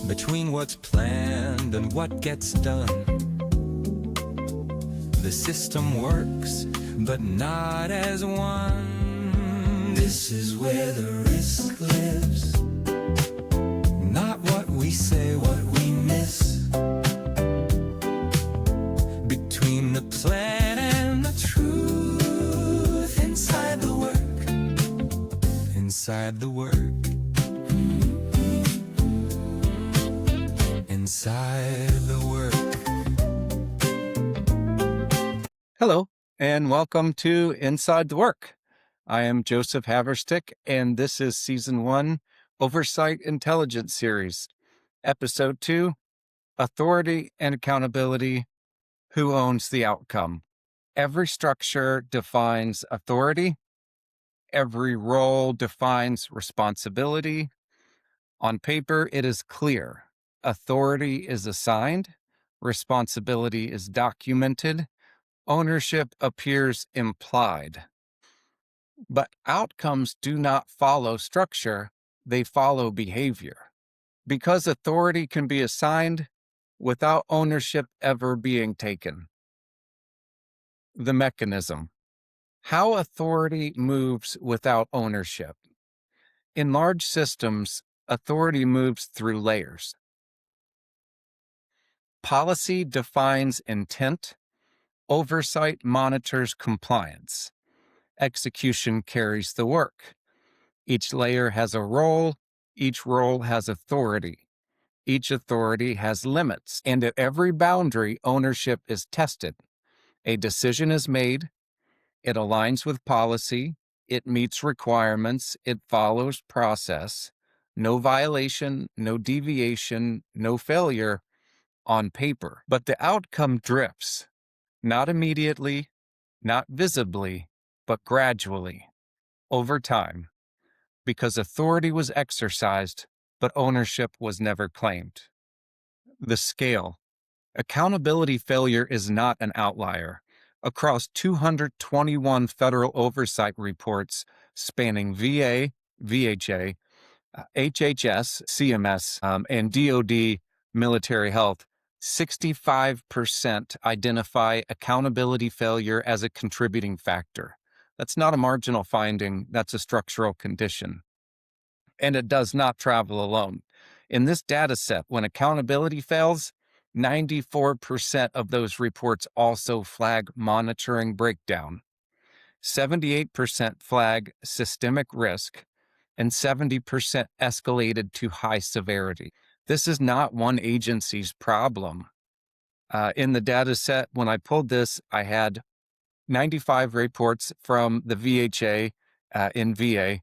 between what's planned and what gets done. The system works, but not as one. This is where the risk lives. Not what we say, what we miss. Between the plan and the truth, inside the work, inside the work, inside the work. Hello, and welcome to Inside the Work. I am Joseph Haverstick, and this is Season 1, Oversight Intelligence Series, Episode 2, Authority and Accountability, Who Owns the Outcome? Every structure defines authority. Every role defines responsibility. On paper, it is clear. Authority is assigned. Responsibility is documented. Ownership appears implied. But outcomes do not follow structure, they follow behavior. Because authority can be assigned without ownership ever being taken. The mechanism. How authority moves without ownership. In large systems, authority moves through layers. Policy defines intent. Oversight monitors compliance. Execution carries the work. Each layer has a role. Each role has authority. Each authority has limits. And at every boundary, ownership is tested. A decision is made. It aligns with policy. It meets requirements. It follows process. No violation, no deviation, no failure on paper. But the outcome drifts. Not immediately, not visibly, but gradually, over time, because authority was exercised, but ownership was never claimed. The scale. Accountability failure is not an outlier. Across 221 federal oversight reports spanning VA, VHA, HHS, CMS, and DoD military health, 65% identify accountability failure as a contributing factor. That's not a marginal finding, that's a structural condition. And it does not travel alone. In this data set, when accountability fails, 94% of those reports also flag monitoring breakdown. 78% flag systemic risk, and 70% escalated to high severity. This is not one agency's problem. In the data set, when I pulled this, I had 95 reports from the VHA in VA,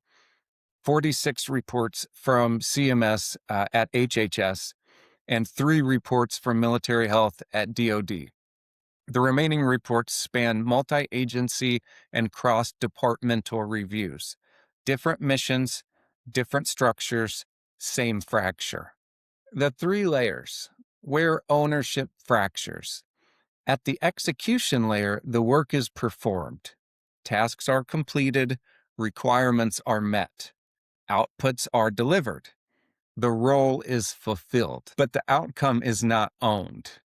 46 reports from CMS at HHS, and 3 reports from military health at DoD. The remaining reports span multi-agency and cross-departmental reviews. Different missions, different structures, same fracture. The 3 layers, where ownership fractures. At the execution layer, the work is performed. Tasks are completed, requirements are met, outputs are delivered. The role is fulfilled, but the outcome is not owned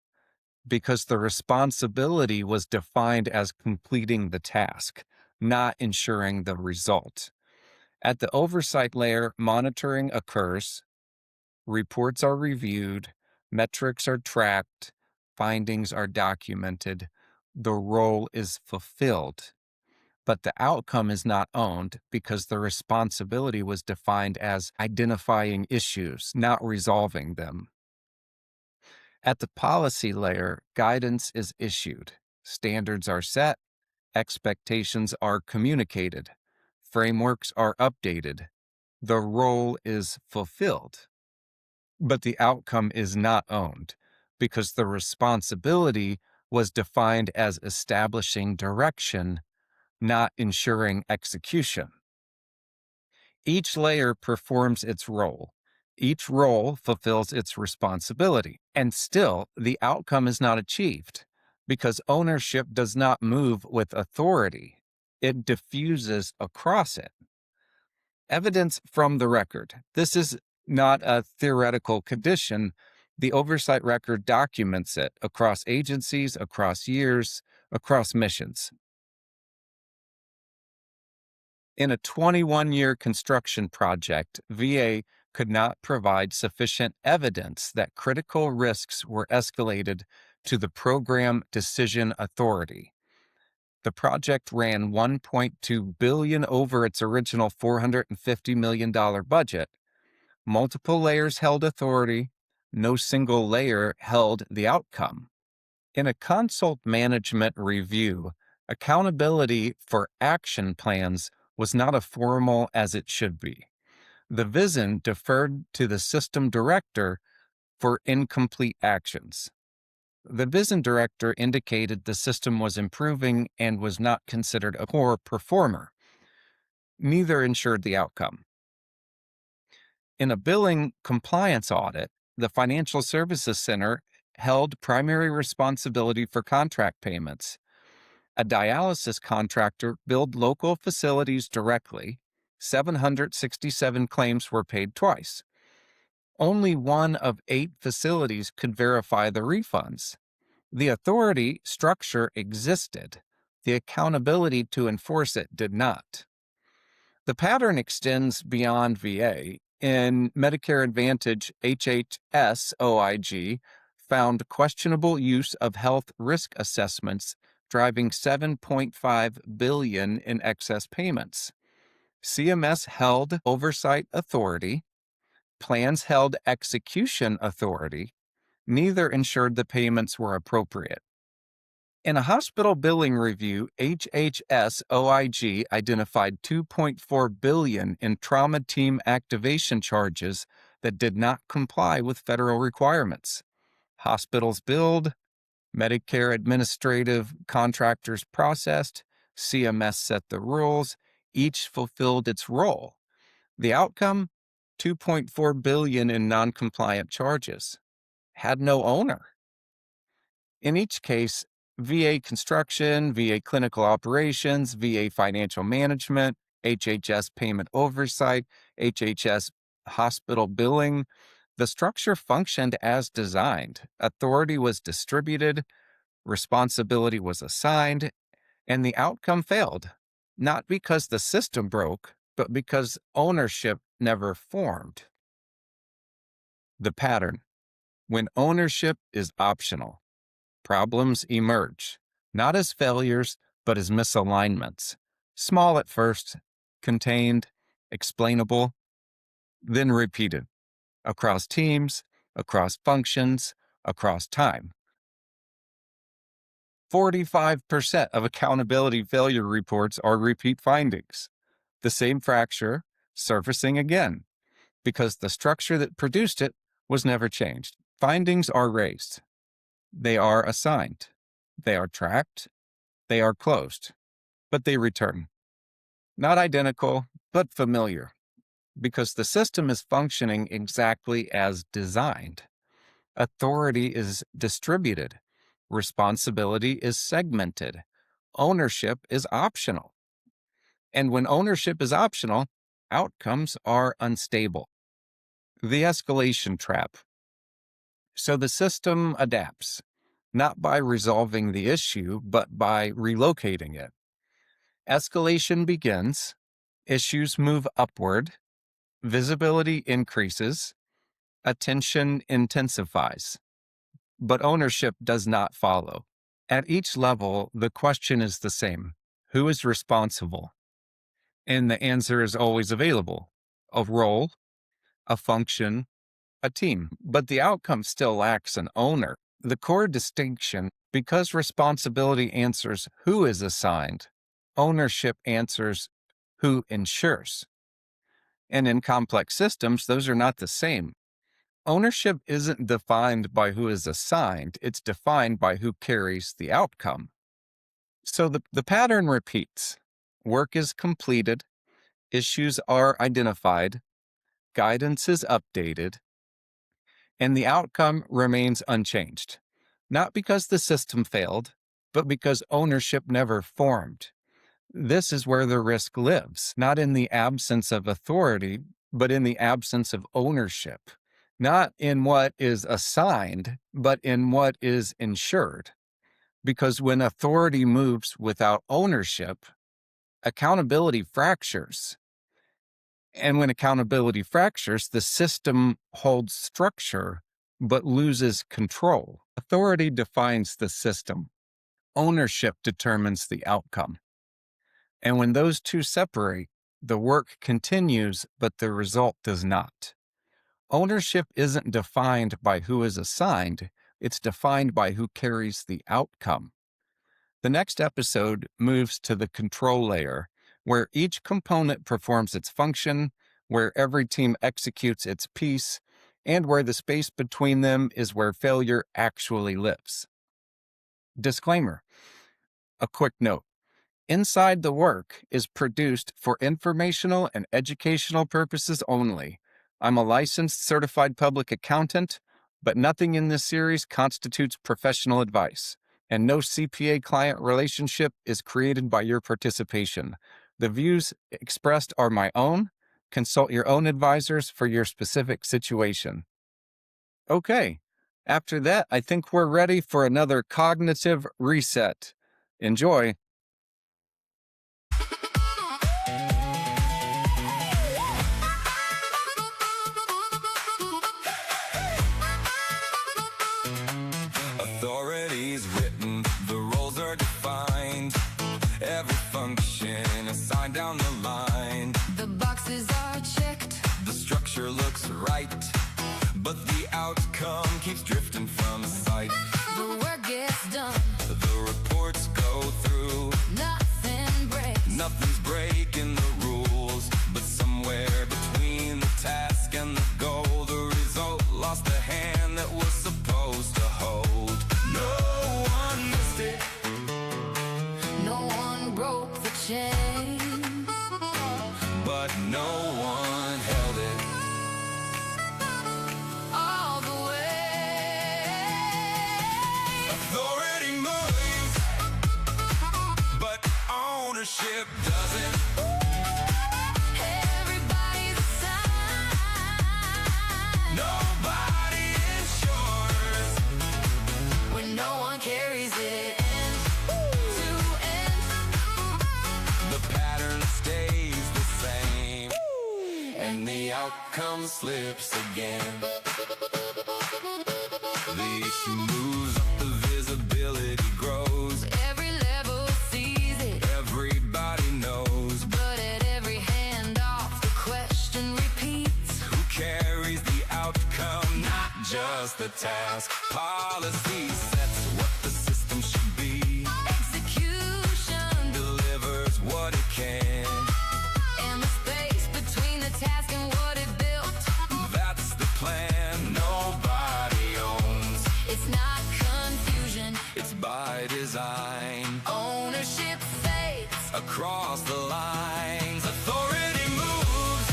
because the responsibility was defined as completing the task, not ensuring the result. At the oversight layer, monitoring occurs. Reports are reviewed, metrics are tracked, findings are documented, the role is fulfilled. But the outcome is not owned because the responsibility was defined as identifying issues, not resolving them. At the policy layer, guidance is issued, standards are set, expectations are communicated, frameworks are updated, the role is fulfilled. But the outcome is not owned because the responsibility was defined as establishing direction, not ensuring execution. Each layer performs its role. Each role fulfills its responsibility, and still the outcome is not achieved because ownership does not move with authority. It diffuses across it. Evidence from the record. This is not a theoretical condition. The oversight record documents it across agencies, across years, across missions. In a 21-year construction project, VA could not provide sufficient evidence that critical risks were escalated to the Program Decision Authority. The project ran $1.2 billion over its original $450 million budget. Multiple layers held authority, no single layer held the outcome. In a consult management review, accountability for action plans was not as formal as it should be. The VISN deferred to the system director for incomplete actions. The VISN director indicated the system was improving and was not considered a poor performer. Neither ensured the outcome. In a billing compliance audit, the Financial Services Center held primary responsibility for contract payments. A dialysis contractor billed local facilities directly. 767 claims were paid twice. Only one of 8 facilities could verify the refunds. The authority structure existed. The accountability to enforce it did not. The pattern extends beyond VA. In Medicare Advantage, HHS OIG found questionable use of health risk assessments driving $7.5 billion in excess payments. CMS held oversight authority. Plans held execution authority. Neither ensured the payments were appropriate. In a hospital billing review, HHS OIG identified $2.4 billion in trauma team activation charges that did not comply with federal requirements. Hospitals billed, Medicare administrative contractors processed, CMS set the rules, each fulfilled its role. The outcome? $2.4 billion in non-compliant charges. Had no owner. In each case, VA construction, VA clinical operations, VA financial management, HHS payment oversight, HHS hospital billing, the structure functioned as designed. Authority was distributed, responsibility was assigned, and the outcome failed, not because the system broke, but because ownership never formed. The pattern: when ownership is optional, problems emerge, not as failures, but as misalignments. Small at first, contained, explainable, then repeated across teams, across functions, across time. 45% of accountability failure reports are repeat findings. The same fracture surfacing again, because the structure that produced it was never changed. Findings are raised. They are assigned. They are tracked. They are closed. But they return. Not identical, but familiar, because the system is functioning exactly as designed. Authority is distributed. Responsibility is segmented. Ownership is optional. And when ownership is optional, outcomes are unstable. The escalation trap. So the system adapts, not by resolving the issue, but by relocating it. Escalation begins, issues move upward, visibility increases, attention intensifies, but ownership does not follow. At each level, the question is the same: who is responsible? And the answer is always available: a role, a function, a team. But the outcome still lacks an owner. The core distinction: because responsibility answers who is assigned, ownership answers who ensures. And in complex systems, those are not the same. Ownership isn't defined by who is assigned, it's defined by who carries the outcome. So the pattern repeats. Work is completed, issues are identified, guidance is updated, and the outcome remains unchanged. Not because the system failed, but because ownership never formed. This is where the risk lives, not in the absence of authority, but in the absence of ownership, not in what is assigned, but in what is ensured. Because when authority moves without ownership, accountability fractures. And when accountability fractures, the system holds structure but loses control. Authority defines the system. Ownership determines the outcome. And when those two separate, the work continues, but the result does not. Ownership isn't defined by who is assigned, it's defined by who carries the outcome. The next episode moves to the control layer, where each component performs its function, where every team executes its piece, and where the space between them is where failure actually lives. Disclaimer: a quick note. Inside the Work is produced for informational and educational purposes only. I'm a licensed certified public accountant, but nothing in this series constitutes professional advice, and no CPA-client relationship is created by your participation. The views expressed are my own. Consult your own advisors for your specific situation. Okay, after that, I think we're ready for another cognitive reset. Enjoy. Authority's written, the roles are defined, every function assigned down the line. The boxes are checked, The structure looks right, but the outcome keeps drifting from sight. the work gets done, The reports go through, nothing breaks. nothing's breaking the rules, but somewhere between the task and the goal, the result lost the hand that was supposed to hold. No one missed it. No one broke the chain. But no one held it. All the way. Authority moves, but ownership doesn't. Everybody's assigned. Nobody ensures. When no one carries it end to end. The pattern stays the same, and the outcome slips again. The issue moves up, the visibility grows. Every level sees it, Everybody knows. but at every handoff, the question repeats. Who carries the outcome, not just the task? Policy sets what the system should be, Execution delivers what it can. and the space between the task and what it built. That's the plan nobody owns. It's not confusion, It's by design. ownership fades. Across the lines, authority moves,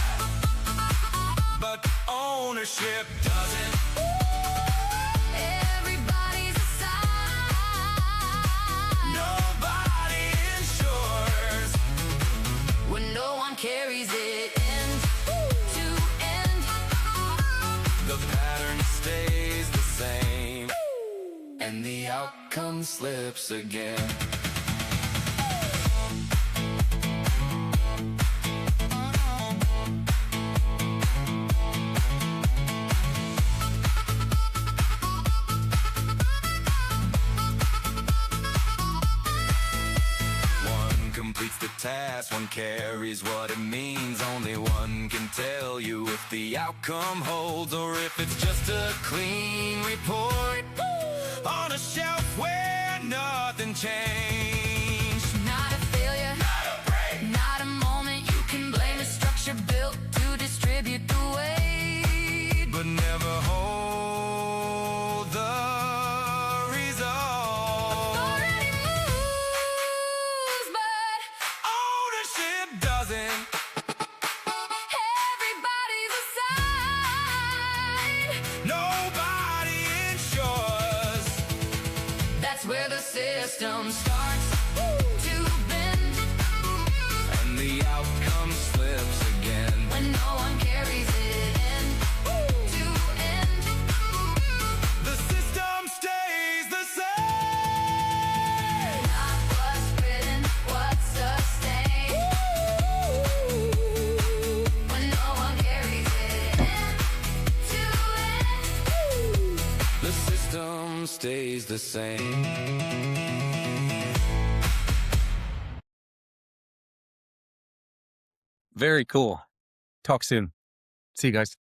but ownership doesn't. Everybody's assigned. Nobody ensures. When no one carries it end to end. The pattern stays the same, and the outcome slips again. One completes the task, one carries what it means. Only one can tell you if the outcome holds or if it's just a clean report on a shelf where nothing changed. Not a failure, not a moment you can blame. A structure built to distribute the weight. But never hold the result. Authority moves, but Ownership doesn't. everybody's assigned. Nobody ensures. That's where the system starts to bend. And the outcome slips again. When no one carries stays the same. Very cool. Talk soon. See you guys.